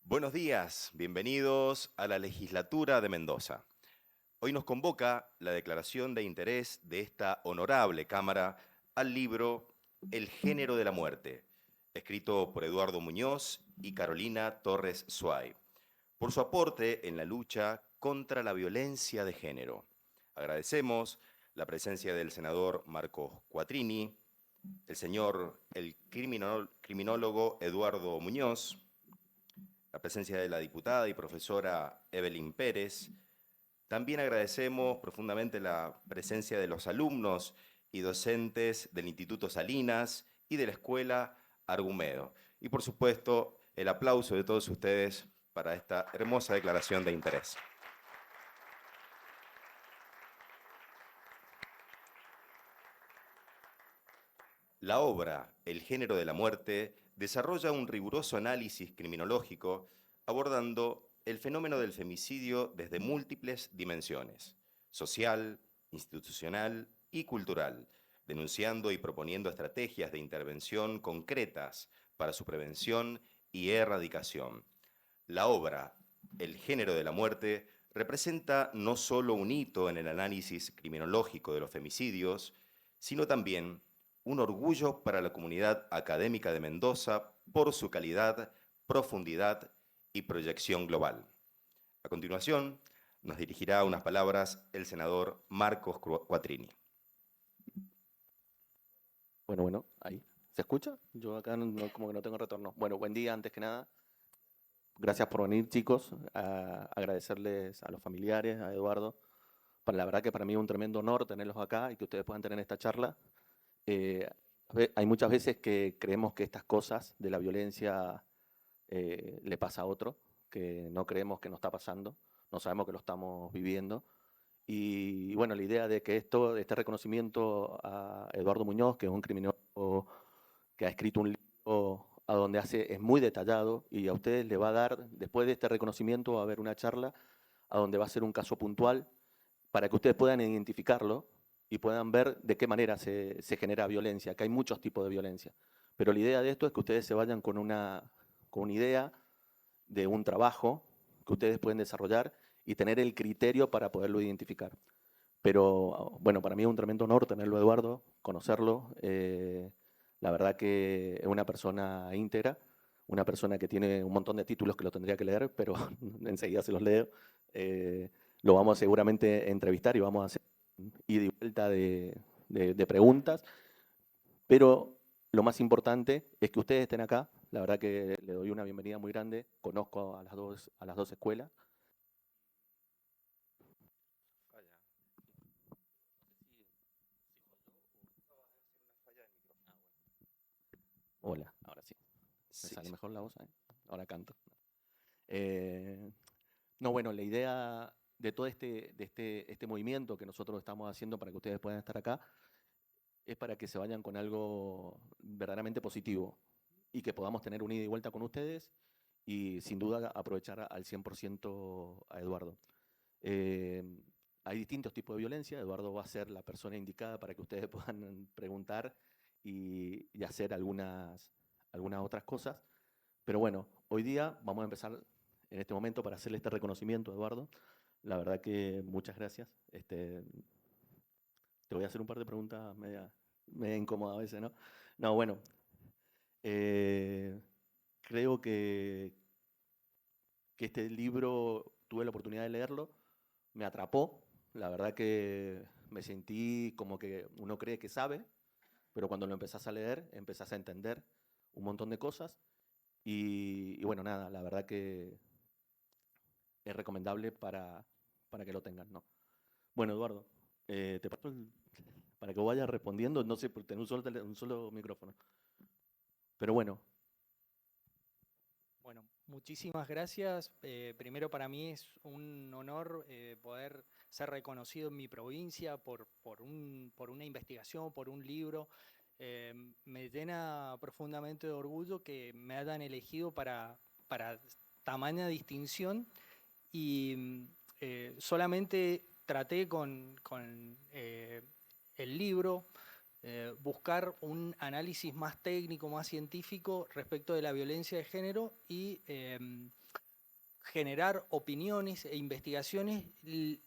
Buenos días, bienvenidos a la Legislatura de Mendoza. Hoy nos convoca la declaración de interés de esta honorable Cámara al libro El género de la muerte, escrito por Eduardo Muñoz y Carolina Torres Suay, por su aporte en la lucha contra la violencia de género. Agradecemos la presencia del senador Marcos Quattrini, el criminólogo Eduardo Muñoz, la presencia de la diputada y profesora Evelyn Pérez. También agradecemos profundamente la presencia de los alumnos y docentes del Instituto Salinas y de la Escuela Argumedo. Y por supuesto, el aplauso de todos ustedes para esta hermosa declaración de interés. La obra El género de la muerte desarrolla un riguroso análisis criminológico abordando el fenómeno del femicidio desde múltiples dimensiones: social, institucional y cultural, denunciando y proponiendo estrategias de intervención concretas para su prevención y erradicación. La obra El género de la muerte representa no solo un hito en el análisis criminológico de los femicidios, sino también un orgullo para la comunidad académica de Mendoza por su calidad, profundidad y proyección global. A continuación, nos dirigirá unas palabras el senador Marcos Quattrini. Bueno, ahí. ¿Se escucha? Yo acá como que no tengo retorno. Bueno, buen día antes que nada. Gracias por venir, chicos. Agradecerles a los familiares, a Eduardo. La verdad que para mí es un tremendo honor tenerlos acá y que ustedes puedan tener esta charla. Hay muchas veces que creemos que estas cosas de la violencia le pasa a otro, que no creemos que nos está pasando, no sabemos que lo estamos viviendo. Y bueno, la idea de que este reconocimiento a Eduardo Muñoz, que es un criminólogo que ha escrito un libro a donde es muy detallado, y a ustedes le va a dar, después de este reconocimiento, va a haber una charla a donde va a ser un caso puntual para que ustedes puedan identificarlo y puedan ver de qué manera se genera violencia, que hay muchos tipos de violencia. Pero la idea de esto es que ustedes se vayan con una idea de un trabajo que ustedes pueden desarrollar y tener el criterio para poderlo identificar. Pero bueno, para mí es un tremendo honor tenerlo, Eduardo, conocerlo. La verdad que es una persona íntegra, una persona que tiene un montón de títulos que lo tendría que leer, pero enseguida se los leo. Lo vamos seguramente a entrevistar y vamos a hacer ida y vuelta de preguntas. Pero lo más importante es que ustedes estén acá. La verdad que le doy una bienvenida muy grande. Conozco a las dos escuelas. Hola, ahora sí. ¿Me sale mejor la voz? Ahora canto. No, bueno, la idea de todo este movimiento que nosotros estamos haciendo para que ustedes puedan estar acá es para que se vayan con algo verdaderamente positivo y que podamos tener un ida y vuelta con ustedes y sin duda aprovechar al 100% a Eduardo. Hay distintos tipos de violencia. Eduardo va a ser la persona indicada para que ustedes puedan preguntar y hacer algunas otras cosas. Pero bueno, hoy día vamos a empezar en este momento para hacerle este reconocimiento, Eduardo. La verdad que muchas gracias. Te voy a hacer un par de preguntas media incómodas a veces, ¿no? No, bueno, creo que este libro, tuve la oportunidad de leerlo, me atrapó. La verdad que me sentí como que uno cree que sabe, pero cuando lo empezás a leer, empezás a entender un montón de cosas. Y bueno, nada, la verdad que es recomendable para que lo tengan, ¿no? Bueno, Eduardo, te paso para que vayas respondiendo, no sé, por tener un solo micrófono. Pero bueno. Bueno, muchísimas gracias. Primero para mí es un honor poder ser reconocido en mi provincia por una investigación, por un libro. Me llena profundamente de orgullo que me hayan elegido para tamaña distinción y solamente traté con el libro buscar un análisis más técnico, más científico respecto de la violencia de género y generar opiniones e investigaciones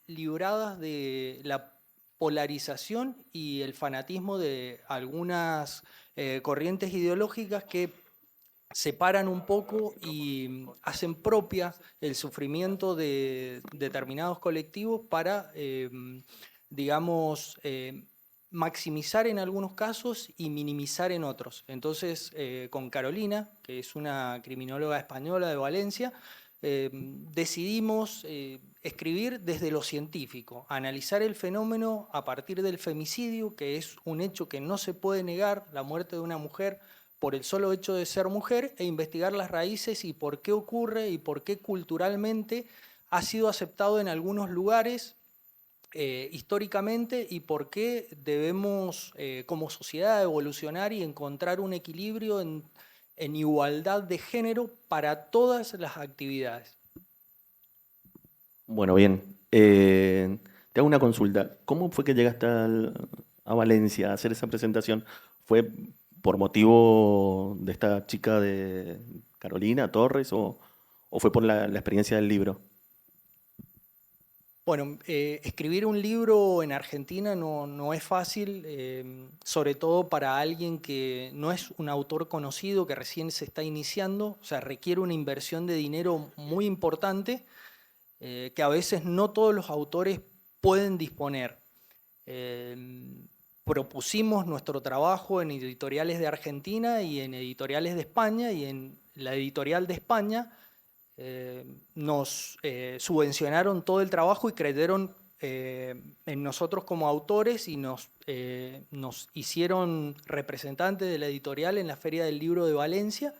libradas de la polarización y el fanatismo de algunas corrientes ideológicas que separan un poco y hacen propia el sufrimiento de determinados colectivos para, digamos, maximizar en algunos casos y minimizar en otros. Entonces, con Carolina, que es una criminóloga española de Valencia, decidimos escribir desde lo científico, analizar el fenómeno a partir del femicidio, que es un hecho que no se puede negar, la muerte de una mujer por el solo hecho de ser mujer, e investigar las raíces y por qué ocurre y por qué culturalmente ha sido aceptado en algunos lugares históricamente y por qué debemos como sociedad evolucionar y encontrar un equilibrio en igualdad de género para todas las actividades. Bueno, bien. Te hago una consulta. ¿Cómo fue que llegaste a Valencia a hacer esa presentación? ¿Fue por motivo de esta chica de Carolina Torres o fue por la experiencia del libro? Bueno, escribir un libro en Argentina no es fácil, sobre todo para alguien que no es un autor conocido, que recién se está iniciando, o sea, requiere una inversión de dinero muy importante, que a veces no todos los autores pueden disponer. Propusimos nuestro trabajo en editoriales de Argentina y en editoriales de España, y en la editorial de España nos subvencionaron todo el trabajo y creyeron en nosotros como autores y nos hicieron representantes de la editorial en la Feria del Libro de Valencia,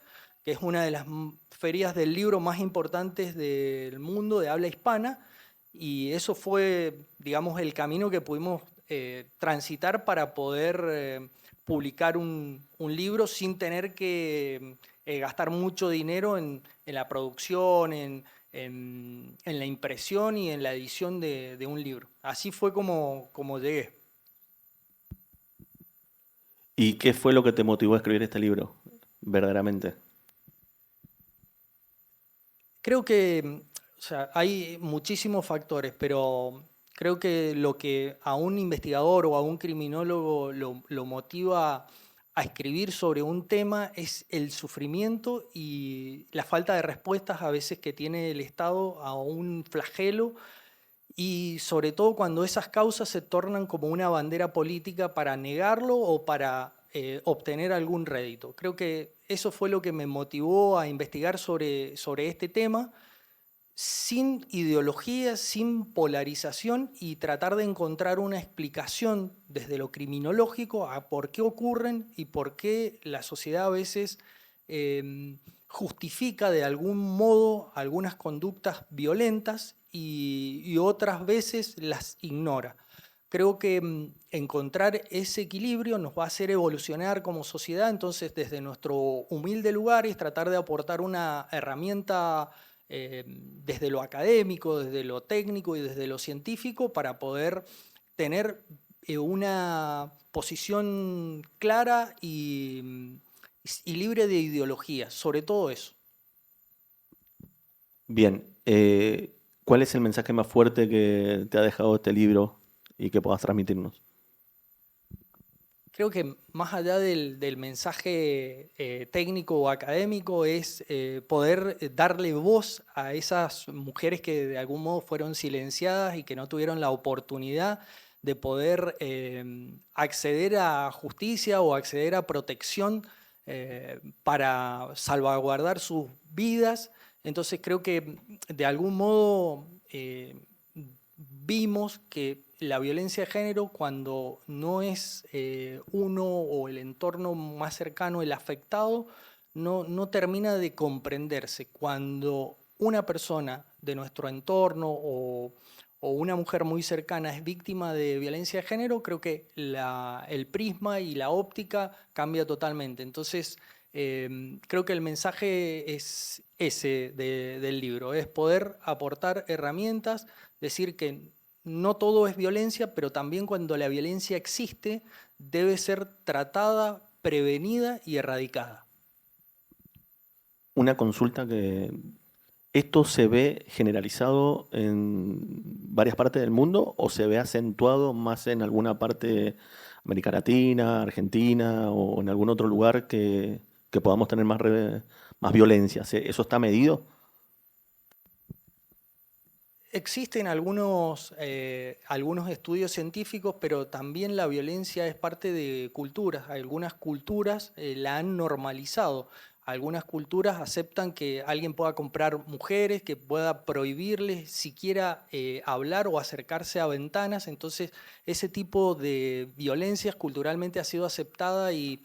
que es una de las ferias del libro más importantes del mundo de habla hispana, y eso fue, digamos, el camino que pudimos transitar para poder publicar un libro sin tener que gastar mucho dinero en la producción, en la impresión y en la edición de un libro. Así fue como llegué. ¿Y qué fue lo que te motivó a escribir este libro, verdaderamente? Creo que, o sea, hay muchísimos factores, pero creo que lo que a un investigador o a un criminólogo lo motiva a escribir sobre un tema es el sufrimiento y la falta de respuestas a veces que tiene el Estado a un flagelo, y sobre todo cuando esas causas se tornan como una bandera política para negarlo o para obtener algún rédito. Creo que eso fue lo que me motivó a investigar sobre este tema, sin ideología, sin polarización, y tratar de encontrar una explicación desde lo criminológico a por qué ocurren y por qué la sociedad a veces justifica de algún modo algunas conductas violentas y otras veces las ignora. Creo que encontrar ese equilibrio nos va a hacer evolucionar como sociedad, entonces desde nuestro humilde lugar es tratar de aportar una herramienta desde lo académico, desde lo técnico y desde lo científico para poder tener una posición clara y libre de ideologías, sobre todo eso. Bien, ¿cuál es el mensaje más fuerte que te ha dejado este libro y que puedas transmitirnos? Creo que más allá del mensaje técnico o académico es poder darle voz a esas mujeres que de algún modo fueron silenciadas y que no tuvieron la oportunidad de poder acceder a justicia o acceder a protección para salvaguardar sus vidas. Entonces creo que de algún modo vimos que la violencia de género, cuando no es uno o el entorno más cercano el afectado, no termina de comprenderse. Cuando una persona de nuestro entorno o una mujer muy cercana es víctima de violencia de género, creo que el prisma y la óptica cambia totalmente. Entonces, Creo que el mensaje es ese del libro, es poder aportar herramientas, decir que no todo es violencia, pero también cuando la violencia existe, debe ser tratada, prevenida y erradicada. Una consulta que ¿esto se ve generalizado en varias partes del mundo o se ve acentuado más en alguna parte de América Latina, Argentina o en algún otro lugar que podamos tener más violencia? ¿Eso está medido? Existen algunos estudios científicos, pero también la violencia es parte de culturas. Algunas culturas la han normalizado. Algunas culturas aceptan que alguien pueda comprar mujeres, que pueda prohibirles siquiera hablar o acercarse a ventanas. Entonces, ese tipo de violencias culturalmente ha sido aceptada y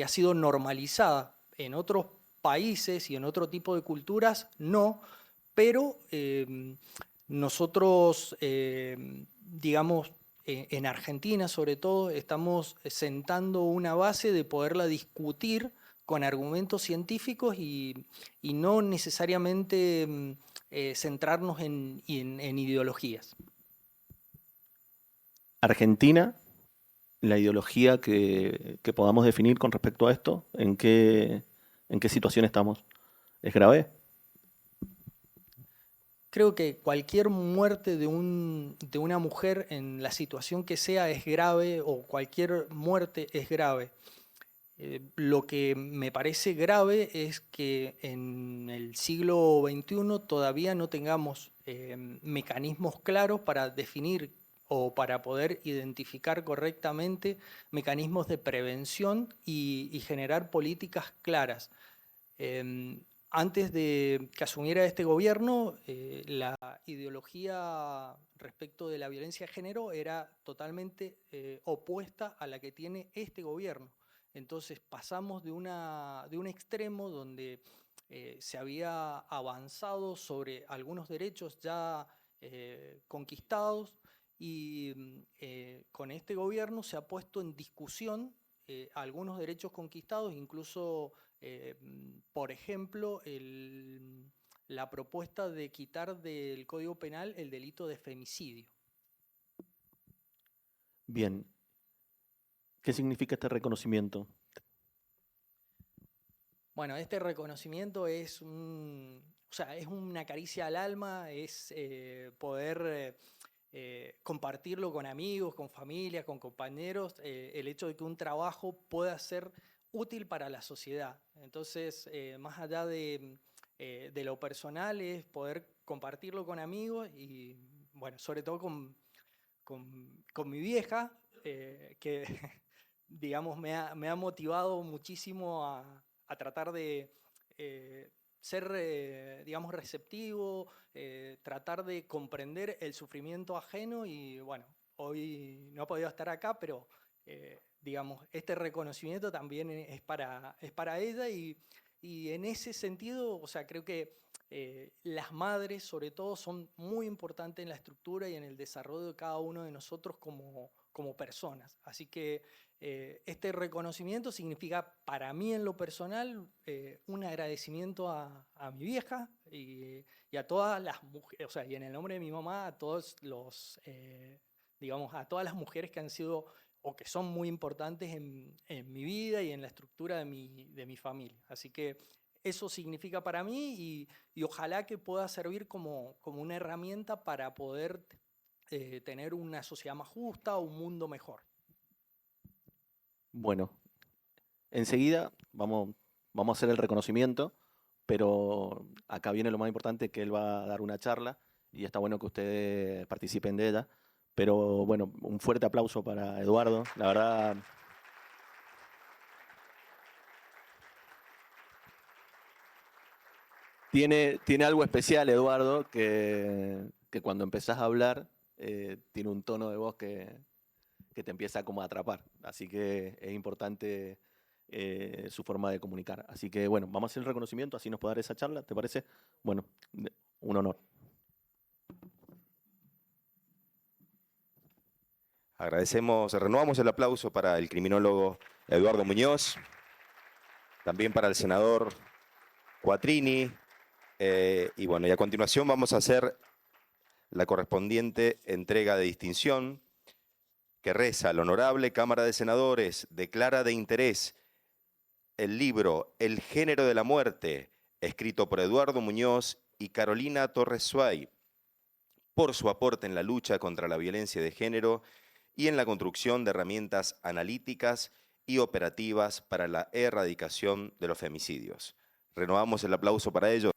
ha sido normalizada. En otros países y en otro tipo de culturas, no, pero nosotros, digamos, en Argentina sobre todo, estamos sentando una base de poderla discutir con argumentos científicos y no necesariamente centrarnos en ideologías. Argentina, la ideología que podamos definir con respecto a esto, en qué situación estamos? ¿Es grave? Creo que cualquier muerte de una mujer en la situación que sea es grave o cualquier muerte es grave. Lo que me parece grave es que en el siglo XXI todavía no tengamos mecanismos claros para definir o para poder identificar correctamente mecanismos de prevención y generar políticas claras. Antes de que asumiera este gobierno, la ideología respecto de la violencia de género era totalmente opuesta a la que tiene este gobierno. Entonces pasamos de un extremo donde se había avanzado sobre algunos derechos ya conquistados y con este gobierno se ha puesto en discusión algunos derechos conquistados, incluso por ejemplo, la propuesta de quitar del Código Penal el delito de femicidio. Bien. ¿Qué significa este reconocimiento? Bueno, este reconocimiento es es una caricia al alma, es poder compartirlo con amigos, con familia, con compañeros, el hecho de que un trabajo pueda ser útil para la sociedad. Entonces, más allá de lo personal, es poder compartirlo con amigos y, bueno, sobre todo con mi vieja, que, digamos, me ha motivado muchísimo a tratar de ser, digamos, receptivo, tratar de comprender el sufrimiento ajeno y, bueno, hoy no he podido estar acá, pero, digamos, este reconocimiento también es para ella y en ese sentido, o sea, creo que las madres, sobre todo, son muy importantes en la estructura y en el desarrollo de cada uno de nosotros como personas. Así que este reconocimiento significa para mí en lo personal un agradecimiento a mi vieja y a todas las mujeres, o sea, y en el nombre de mi mamá a todos digamos, a todas las mujeres que han sido o que son muy importantes en mi vida y en la estructura de mi familia. Así que eso significa para mí y ojalá que pueda servir como una herramienta para poder tener una sociedad más justa o un mundo mejor. Bueno, enseguida vamos a hacer el reconocimiento, pero acá viene lo más importante, que él va a dar una charla y está bueno que ustedes participen de ella. Pero bueno, un fuerte aplauso para Eduardo. La verdad, tiene algo especial, Eduardo, que cuando empezás a hablar tiene un tono de voz que te empieza como a atrapar. Así que es importante su forma de comunicar. Así que bueno, vamos a hacer el reconocimiento, así nos puede dar esa charla, ¿te parece? Bueno, un honor. Renovamos el aplauso para el criminólogo Eduardo Muñoz. también para el senador Quattrini. Y bueno, y a continuación vamos a hacer la correspondiente entrega de distinción que reza: la Honorable Cámara de Senadores declara de interés el libro El género de la muerte, escrito por Eduardo Muñoz y Carolina Torres Suay, por su aporte en la lucha contra la violencia de género y en la construcción de herramientas analíticas y operativas para la erradicación de los femicidios. Renovamos el aplauso para ello.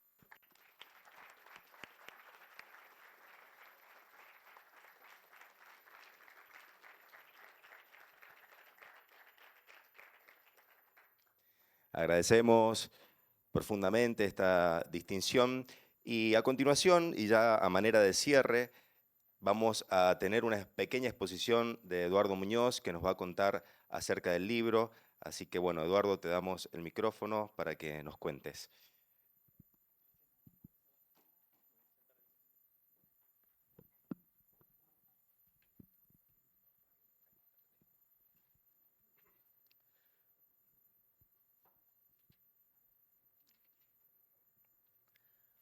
Agradecemos profundamente esta distinción y a continuación, y ya a manera de cierre, vamos a tener una pequeña exposición de Eduardo Muñoz que nos va a contar acerca del libro. Así que bueno, Eduardo, te damos el micrófono para que nos cuentes.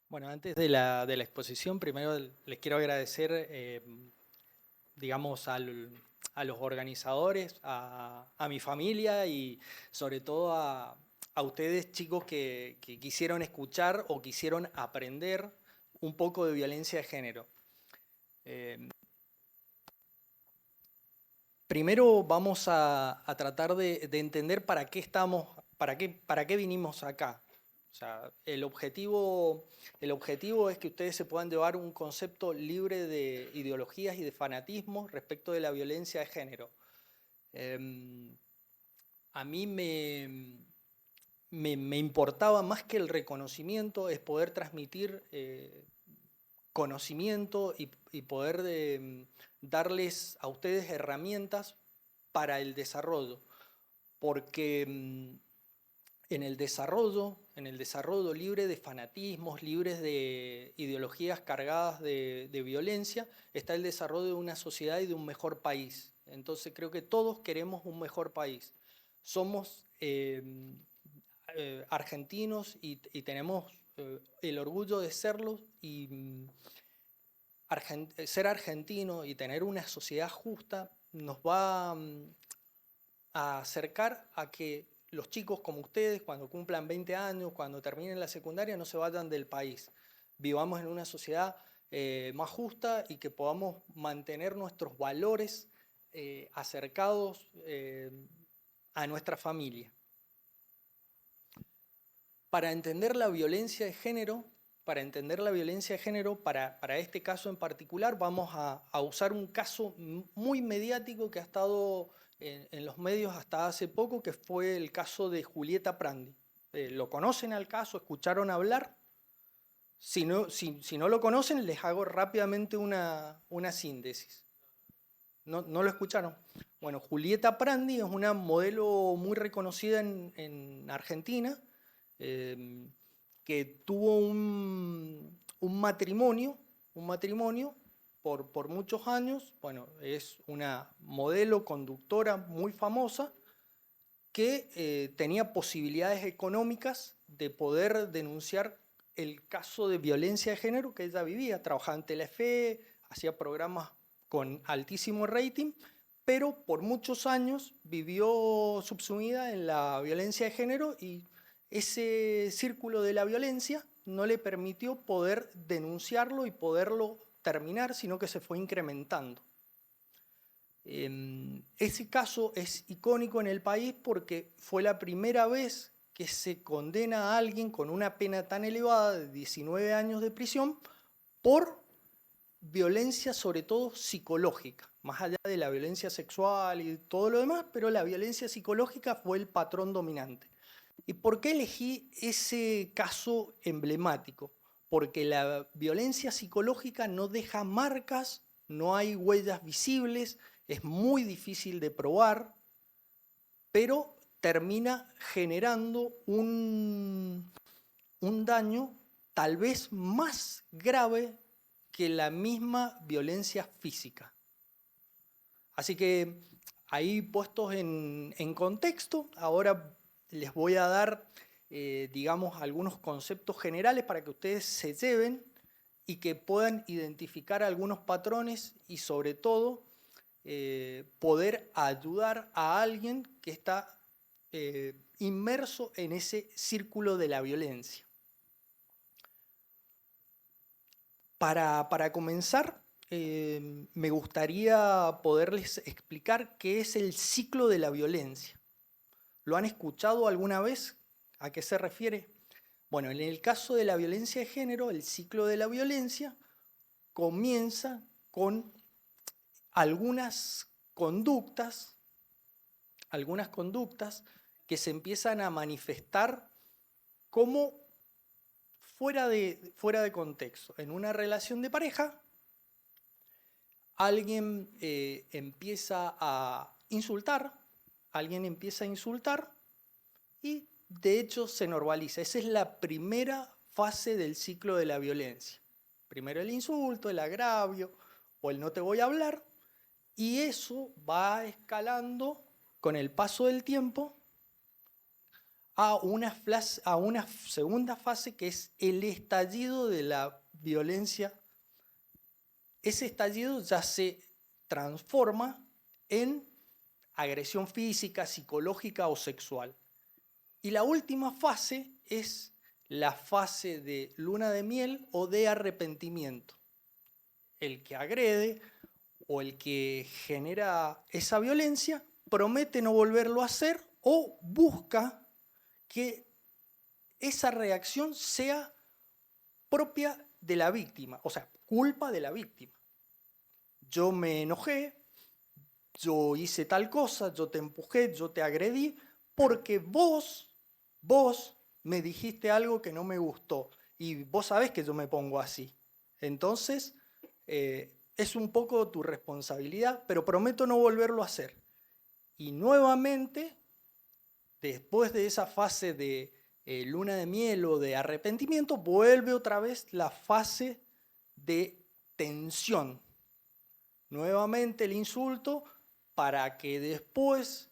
Bueno, antes de la exposición, primero les quiero agradecer, digamos, a los organizadores, a mi familia y sobre todo a ustedes, chicos, que quisieron escuchar o quisieron aprender un poco de violencia de género. Primero vamos a tratar de entender para qué estamos, para qué vinimos acá. O sea, el objetivo es que ustedes se puedan llevar un concepto libre de ideologías y de fanatismos respecto de la violencia de género. A mí me importaba más que el reconocimiento, es poder transmitir conocimiento y poder darles a ustedes herramientas para el desarrollo. Porque en el desarrollo libre de fanatismos, libres de ideologías cargadas de violencia, está el desarrollo de una sociedad y de un mejor país. Entonces creo que todos queremos un mejor país. Somos argentinos y tenemos el orgullo de serlo, y ser argentino y tener una sociedad justa nos va a acercar a que los chicos como ustedes, cuando cumplan 20 años, cuando terminen la secundaria, no se vayan del país. Vivamos en una sociedad más justa y que podamos mantener nuestros valores acercados a nuestra familia. Para entender la violencia de género, para este caso en particular, vamos a usar un caso muy mediático que ha estado en los medios hasta hace poco, que fue el caso de Julieta Prandi. ¿Lo conocen al caso? ¿Escucharon hablar? Si no lo conocen, les hago rápidamente una síntesis. ¿No lo escucharon? Bueno, Julieta Prandi es una modelo muy reconocida en Argentina, que tuvo un matrimonio por muchos años. Bueno, es una modelo conductora muy famosa que tenía posibilidades económicas de poder denunciar el caso de violencia de género que ella vivía. Trabajaba en Telefe, hacía programas con altísimo rating, pero por muchos años vivió subsumida en la violencia de género, y ese círculo de la violencia no le permitió poder denunciarlo y poderlo terminar, sino que se fue incrementando. Ese caso es icónico en el país porque fue la primera vez que se condena a alguien con una pena tan elevada de 19 años de prisión por violencia, sobre todo psicológica, más allá de la violencia sexual y todo lo demás, pero la violencia psicológica fue el patrón dominante. ¿Y por qué elegí ese caso emblemático? Porque la violencia psicológica no deja marcas, no hay huellas visibles, es muy difícil de probar, pero termina generando un daño tal vez más grave que la misma violencia física. Así que ahí puestos en contexto, ahora les voy a dar, digamos, algunos conceptos generales para que ustedes se lleven y que puedan identificar algunos patrones y sobre todo poder ayudar a alguien que está inmerso en ese círculo de la violencia. Para comenzar, me gustaría poderles explicar qué es el ciclo de la violencia. ¿Lo han escuchado alguna vez? ¿A qué se refiere? Bueno, en el caso de la violencia de género, el ciclo de la violencia comienza con algunas conductas que se empiezan a manifestar como fuera de contexto. En una relación de pareja, alguien empieza a insultar y de hecho se normaliza. Esa es la primera fase del ciclo de la violencia. Primero el insulto, el agravio o el no te voy a hablar, y eso va escalando con el paso del tiempo a una segunda fase que es el estallido de la violencia. Ese estallido ya se transforma en agresión física, psicológica o sexual. Y la última fase es la fase de luna de miel o de arrepentimiento. El que agrede o el que genera esa violencia promete no volverlo a hacer o busca que esa reacción sea propia de la víctima, o sea, culpa de la víctima. Yo me enojé, yo hice tal cosa, yo te empujé, yo te agredí, porque vos me dijiste algo que no me gustó y vos sabés que yo me pongo así. Entonces, es un poco tu responsabilidad, pero prometo no volverlo a hacer. Y nuevamente, después de esa fase de luna de miel o de arrepentimiento, vuelve otra vez la fase de tensión. Nuevamente el insulto para que después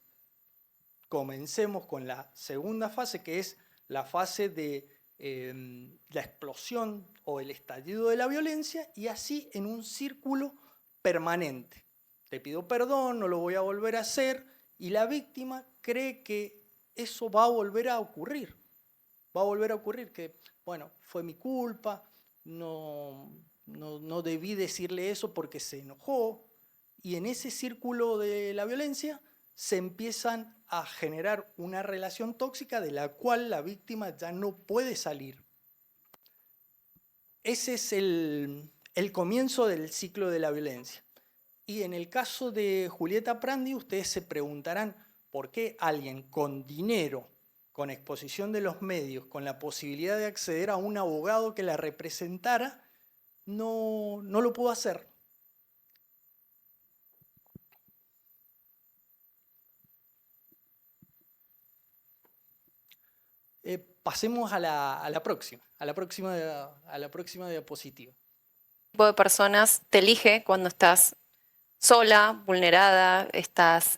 comencemos con la segunda fase, que es la fase de la explosión o el estallido de la violencia, y así en un círculo permanente. Te pido perdón, no lo voy a volver a hacer, y la víctima cree que eso va a volver a ocurrir. Va a volver a ocurrir que, bueno, fue mi culpa, no debí decirle eso porque se enojó, y en ese círculo de la violencia se empiezan a generar una relación tóxica de la cual la víctima ya no puede salir. Ese es el comienzo del ciclo de la violencia. Y en el caso de Julieta Prandi, ustedes se preguntarán por qué alguien con dinero, con exposición de los medios, con la posibilidad de acceder a un abogado que la representara, no lo pudo hacer. Pasemos a la próxima diapositiva. ¿Qué tipo de personas te elige cuando estás sola, vulnerada, estás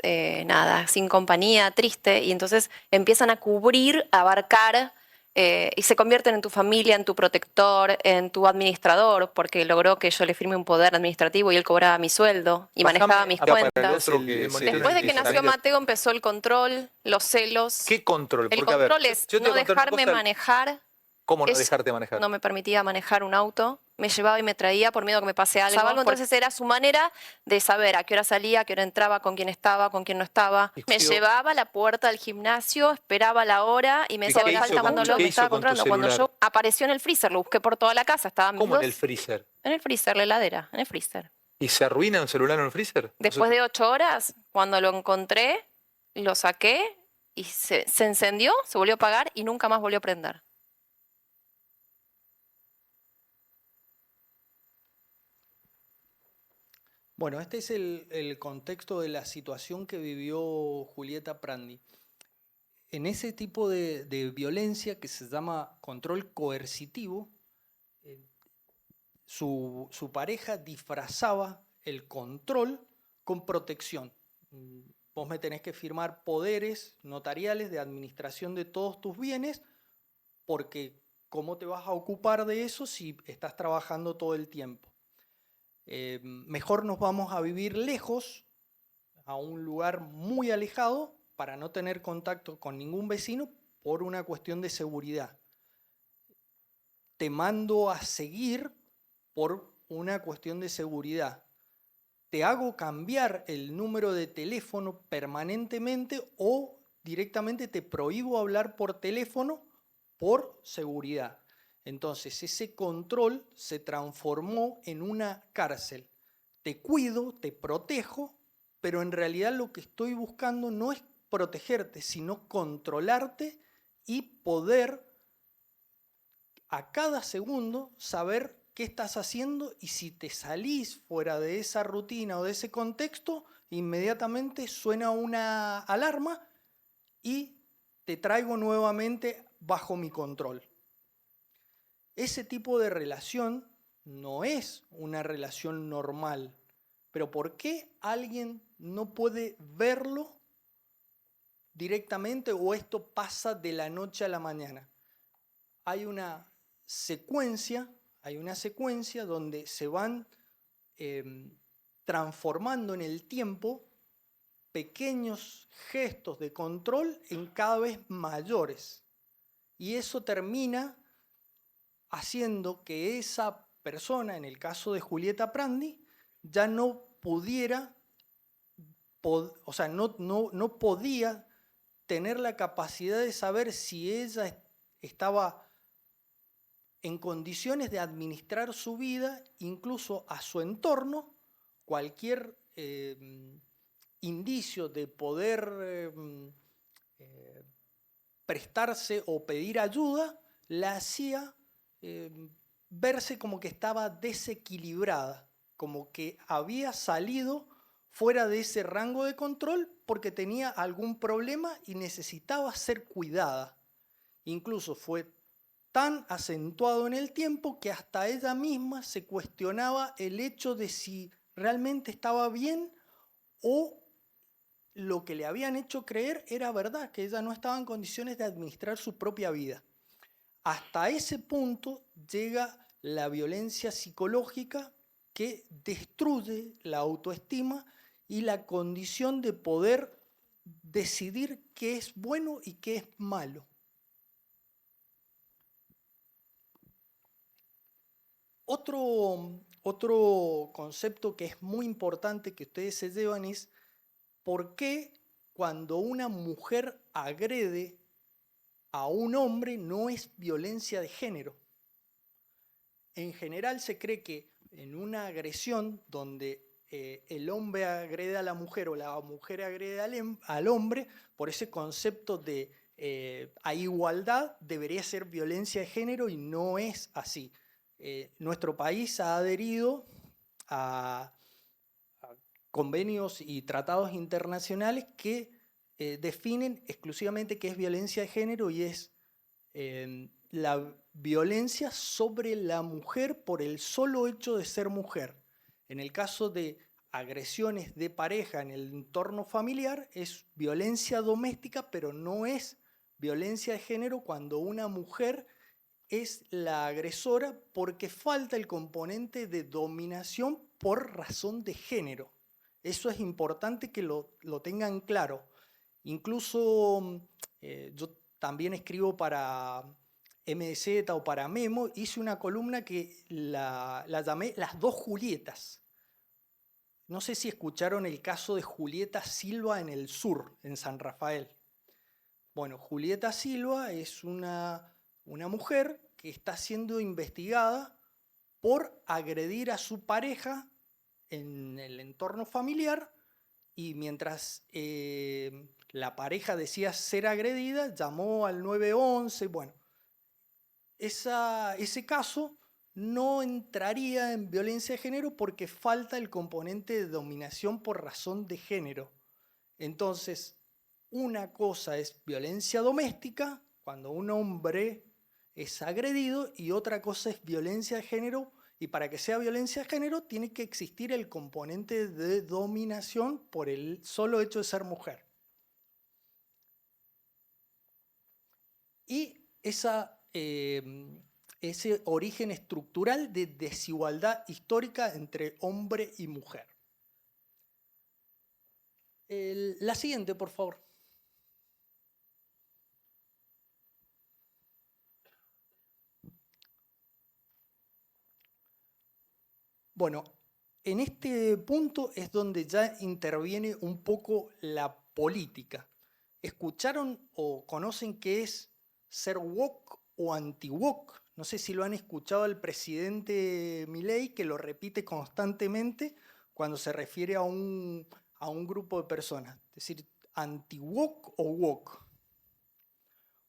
sin compañía, triste, y entonces empiezan a cubrir, a abarcar y se convierten en tu familia, en tu protector, en tu administrador, porque logró que yo le firme un poder administrativo y él cobraba mi sueldo y manejaba mis cuentas. Después de que nació Mateo empezó el control, los celos. ¿Qué control? El Porque, control es yo te no voy a contar una dejarme cosa. manejar. ¿Cómo no dejarte manejar? No me permitía manejar un auto, me llevaba y me traía por miedo a que me pase algo. Entonces era su manera de saber a qué hora salía, a qué hora entraba, con quién estaba, con quién no estaba. Me llevaba a la puerta del gimnasio, esperaba la hora y me decía, falta Manolo, me estaba controlando. Cuando yo apareció en el freezer, lo busqué por toda la casa, estaban ¿Cómo en el freezer? En el freezer, la heladera, en el freezer. ¿Y se arruina un celular en el freezer? Después de 8 horas, cuando lo encontré, lo saqué y se encendió, se volvió a apagar y nunca más volvió a prender. Bueno, este es el contexto de la situación que vivió Julieta Prandi. En ese tipo de violencia que se llama control coercitivo, su pareja disfrazaba el control con protección. vos me tenés que firmar poderes notariales de administración de todos tus bienes, porque ¿cómo te vas a ocupar de eso si estás trabajando todo el tiempo? Mejor nos vamos a vivir lejos, a un lugar muy alejado, para no tener contacto con ningún vecino por una cuestión de seguridad. Te mando a seguir por una cuestión de seguridad. Te hago cambiar el número de teléfono permanentemente o directamente te prohíbo hablar por teléfono por seguridad. Entonces ese control se transformó en una cárcel. Te cuido, te protejo, pero en realidad lo que estoy buscando no es protegerte, sino controlarte y poder a cada segundo saber qué estás haciendo, y si te salís fuera de esa rutina o de ese contexto, inmediatamente suena una alarma y te traigo nuevamente bajo mi control. Ese tipo de relación no es una relación normal, pero ¿por qué alguien no puede verlo directamente o esto pasa de la noche a la mañana? Hay una secuencia donde se van transformando en el tiempo pequeños gestos de control en cada vez mayores. Y eso termina haciendo que esa persona, en el caso de Julieta Prandi, ya no pudiera, no podía tener la capacidad de saber si ella estaba en condiciones de administrar su vida, incluso a su entorno. Cualquier indicio de poder prestarse o pedir ayuda la hacía verse como que estaba desequilibrada, como que había salido fuera de ese rango de control porque tenía algún problema y necesitaba ser cuidada. Incluso fue tan acentuado en el tiempo que hasta ella misma se cuestionaba el hecho de si realmente estaba bien o lo que le habían hecho creer era verdad, que ella no estaba en condiciones de administrar su propia vida. Hasta ese punto llega la violencia psicológica que destruye la autoestima y la condición de poder decidir qué es bueno y qué es malo. Otro concepto que es muy importante que ustedes se llevan es por qué cuando una mujer agrede a un hombre no es violencia de género. En general se cree que en una agresión donde el hombre agrede a la mujer o la mujer agrede al hombre, por ese concepto de a igualdad debería ser violencia de género, y no es así. Nuestro país ha adherido a convenios y tratados internacionales que definen exclusivamente qué es violencia de género, y es la violencia sobre la mujer por el solo hecho de ser mujer. En el caso de agresiones de pareja en el entorno familiar es violencia doméstica, pero no es violencia de género cuando una mujer es la agresora porque falta el componente de dominación por razón de género. Eso es importante que lo tengan claro. Incluso yo también escribo para MZ o para Memo, hice una columna que la llamé Las dos Julietas. No sé si escucharon el caso de Julieta Silva en el sur, en San Rafael. Bueno, Julieta Silva es una mujer que está siendo investigada por agredir a su pareja en el entorno familiar, y mientras la pareja decía ser agredida, llamó al 911. Bueno, ese caso no entraría en violencia de género porque falta el componente de dominación por razón de género. Entonces, una cosa es violencia doméstica, cuando un hombre es agredido, y otra cosa es violencia de género, Y para que sea violencia de género tiene que existir el componente de dominación por el solo hecho de ser mujer. Y ese origen estructural de desigualdad histórica entre hombre y mujer. La siguiente, por favor. Bueno, en este punto es donde ya interviene un poco la política. ¿Escucharon o conocen qué es ser woke o anti-woke? No sé si lo han escuchado al presidente Milei, que lo repite constantemente cuando se refiere a un grupo de personas. Es decir, anti-woke o woke.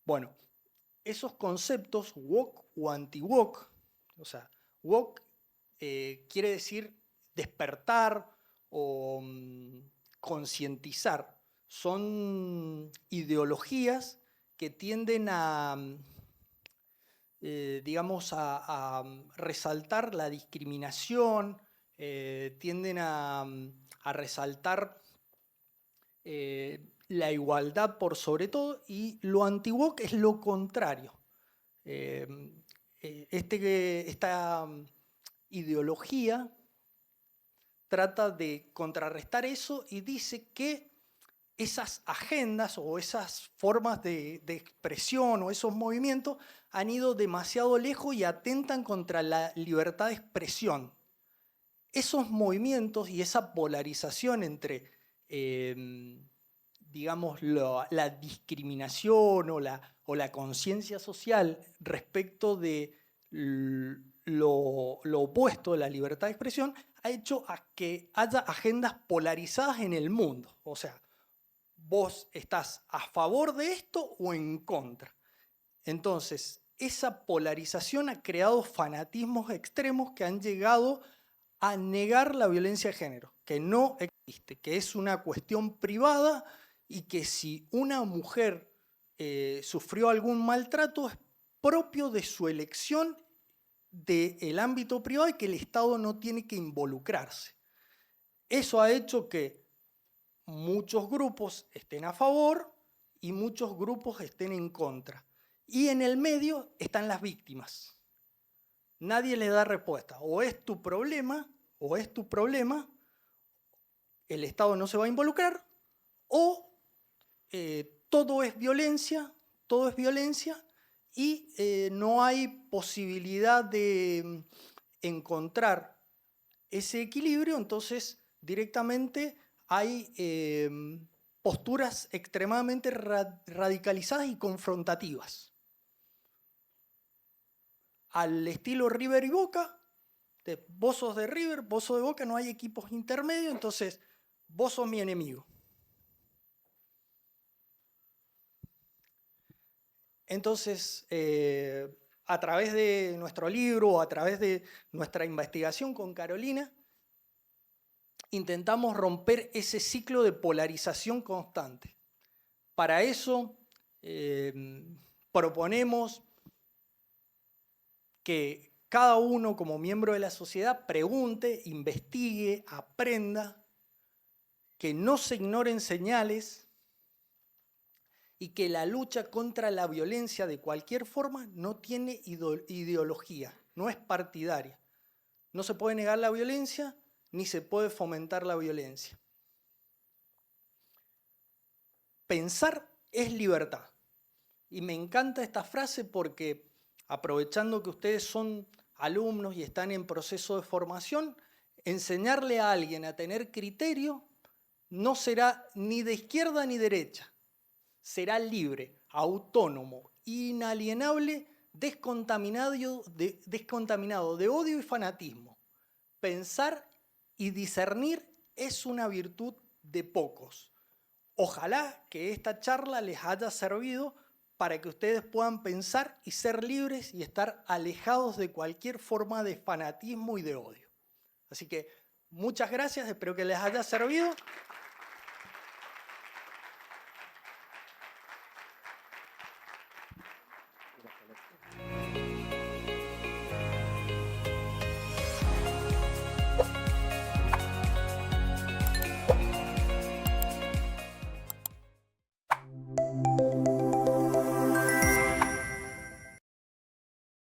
Bueno, esos conceptos, woke o anti-woke, o sea, woke quiere decir despertar o concientizar. Son ideologías que tienden a, digamos, a resaltar la discriminación, tienden a resaltar la igualdad por sobre todo, y lo anti-woke es lo contrario. Esta ideología trata de contrarrestar eso y dice que esas agendas o esas formas de expresión o esos movimientos han ido demasiado lejos y atentan contra la libertad de expresión. Esos movimientos y esa polarización entre, digamos, la discriminación o la conciencia social respecto de lo opuesto de la libertad de expresión ha hecho a que haya agendas polarizadas en el mundo. O sea, vos estás a favor de esto o en contra. Entonces, esa polarización ha creado fanatismos extremos que han llegado a negar la violencia de género, que no existe, que es una cuestión privada y que si una mujer sufrió algún maltrato es propio de su elección del ámbito privado y que el Estado no tiene que involucrarse. Eso ha hecho que muchos grupos estén a favor y muchos grupos estén en contra. Y en el medio están las víctimas. Nadie le da respuesta. O es tu problema, el Estado no se va a involucrar, o todo es violencia, y no hay posibilidad de encontrar ese equilibrio, entonces directamente hay posturas extremadamente radicalizadas y confrontativas. Al estilo River y Boca, vos sos de River, vos sos de Boca, no hay equipos intermedios, entonces vos sos mi enemigo. Entonces, a través de nuestro libro, a través de nuestra investigación con Carolina, intentamos romper ese ciclo de polarización constante. Para eso proponemos que cada uno como miembro de la sociedad pregunte, investigue, aprenda, que no se ignoren señales y que la lucha contra la violencia de cualquier forma no tiene ideología, no es partidaria. No se puede negar la violencia ni se puede fomentar la violencia. Pensar es libertad. Y me encanta esta frase porque, aprovechando que ustedes son alumnos y están en proceso de formación, enseñarle a alguien a tener criterio no será ni de izquierda ni derecha. Será libre, autónomo, inalienable, descontaminado de odio y fanatismo. Pensar y discernir es una virtud de pocos. Ojalá que esta charla les haya servido para que ustedes puedan pensar y ser libres y estar alejados de cualquier forma de fanatismo y de odio. Así que muchas gracias, espero que les haya servido.